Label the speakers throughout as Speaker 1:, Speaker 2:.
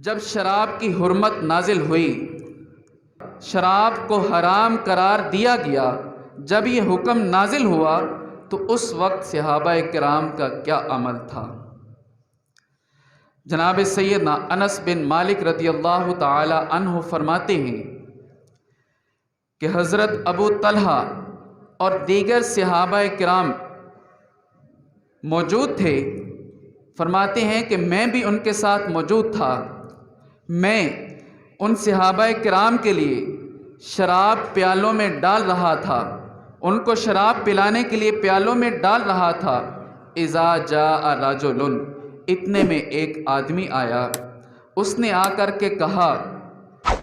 Speaker 1: جب شراب کی حرمت نازل ہوئی، شراب کو حرام قرار دیا گیا، جب یہ حکم نازل ہوا تو اس وقت صحابہ کرام کا کیا عمل تھا؟ جناب سیدنا انس بن مالک رضی اللہ تعالی عنہ فرماتے ہیں کہ حضرت ابو طلحہ اور دیگر صحابہ کرام موجود تھے۔ فرماتے ہیں کہ میں بھی ان کے ساتھ موجود تھا۔ میں ان صحابہ کرام کے لیے شراب پیالوں میں ڈال رہا تھا، ان کو شراب پلانے کے لیے پیالوں میں ڈال رہا تھا۔ اذا جاء رجل، اتنے میں ایک آدمی آیا، اس نے آ کر کے کہا،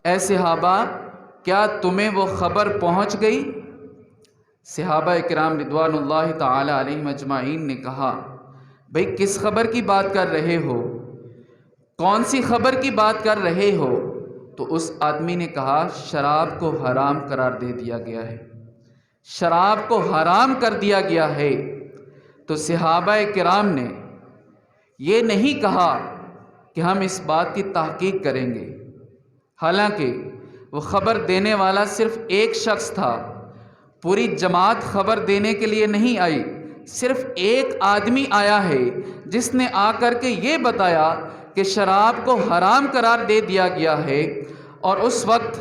Speaker 1: اے صحابہ، کیا تمہیں وہ خبر پہنچ گئی؟ صحابہ کرام رضوان اللہ تعالی علیہم اجمعین نے کہا، بھئی کس خبر کی بات کر رہے ہو؟ کون سی خبر کی بات کر رہے ہو؟ تو اس آدمی نے کہا، شراب کو حرام قرار دے دیا گیا ہے، شراب کو حرام کر دیا گیا ہے۔ تو صحابہ کرام نے یہ نہیں کہا کہ ہم اس بات کی تحقیق کریں گے، حالانکہ وہ خبر دینے والا صرف ایک شخص تھا، پوری جماعت خبر دینے کے لیے نہیں آئی، صرف ایک آدمی آیا ہے جس نے آ کر کے یہ بتایا کہ شراب کو حرام قرار دے دیا گیا ہے۔ اور اس وقت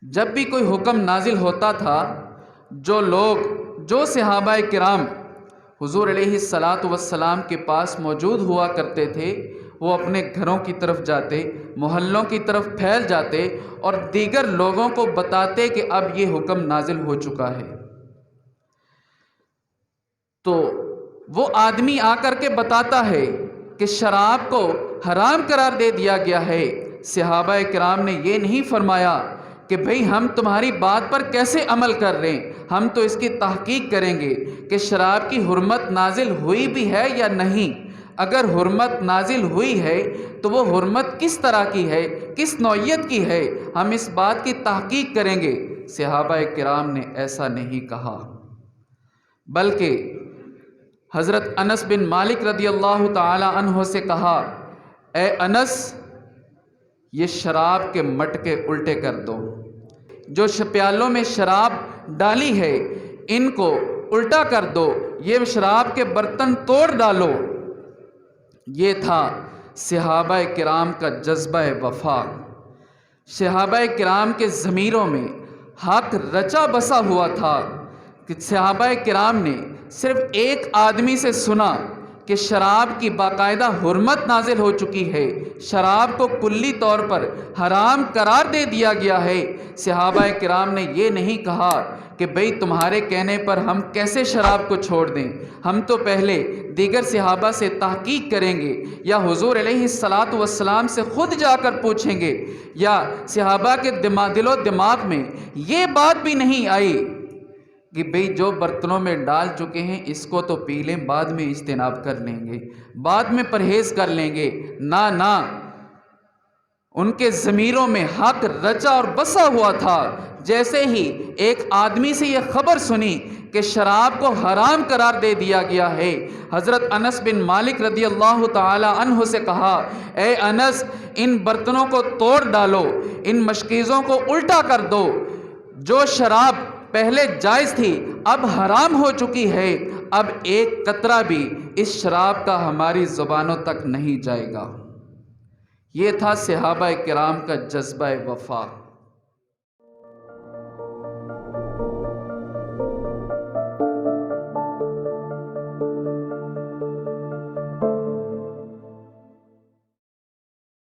Speaker 1: جب بھی کوئی حکم نازل ہوتا تھا، جو صحابہ کرام حضور علیہ الصلاۃ کے پاس موجود ہوا کرتے تھے، وہ اپنے گھروں کی طرف جاتے، محلوں کی طرف پھیل جاتے اور دیگر لوگوں کو بتاتے کہ اب یہ حکم نازل ہو چکا ہے۔ تو وہ آدمی آ کر کے بتاتا ہے کہ شراب کو حرام قرار دے دیا گیا ہے۔ صحابہ کرام نے یہ نہیں فرمایا کہ بھئی ہم تمہاری بات پر کیسے عمل کر رہے ہیں، ہم تو اس کی تحقیق کریں گے کہ شراب کی حرمت نازل ہوئی بھی ہے یا نہیں۔ اگر حرمت نازل ہوئی ہے تو وہ حرمت کس طرح کی ہے، کس نوعیت کی ہے، ہم اس بات کی تحقیق کریں گے۔ صحابہ کرام نے ایسا نہیں کہا، بلکہ حضرت انس بن مالک رضی اللہ تعالی عنہ سے کہا، اے انس، یہ شراب کے مٹکے الٹے کر دو، جو پیالوں میں شراب ڈالی ہے ان کو الٹا کر دو، یہ شراب کے برتن توڑ ڈالو۔ یہ تھا صحابہ کرام کا جذبہ وفا۔ صحابہ کرام کے ضمیروں میں حق رچا بسا ہوا تھا کہ صحابہ کرام نے صرف ایک آدمی سے سنا کہ شراب کی باقاعدہ حرمت نازل ہو چکی ہے، شراب کو کلی طور پر حرام قرار دے دیا گیا ہے۔ صحابہ کرام نے یہ نہیں کہا کہ بھئی تمہارے کہنے پر ہم کیسے شراب کو چھوڑ دیں، ہم تو پہلے دیگر صحابہ سے تحقیق کریں گے، یا حضور علیہ الصلاۃ سے خود جا کر پوچھیں گے، یا صحابہ کے دل و دماغ میں یہ بات بھی نہیں آئی کہ بھئی جو برتنوں میں ڈال چکے ہیں اس کو تو پی لیں، بعد میں اجتناب کر لیں گے، بعد میں پرہیز کر لیں گے۔ نہ، ان کے ضمیروں میں حق رچا اور بسا ہوا تھا۔ جیسے ہی ایک آدمی سے یہ خبر سنی کہ شراب کو حرام قرار دے دیا گیا ہے، حضرت انس بن مالک رضی اللہ تعالی عنہ سے کہا، اے انس، ان برتنوں کو توڑ ڈالو، ان مشکیزوں کو الٹا کر دو، جو شراب پہلے جائز تھی اب حرام ہو چکی ہے، اب ایک قطرہ بھی اس شراب کا ہماری زبانوں تک نہیں جائے گا۔ یہ تھا صحابہ کرام کا جذبہ وفا۔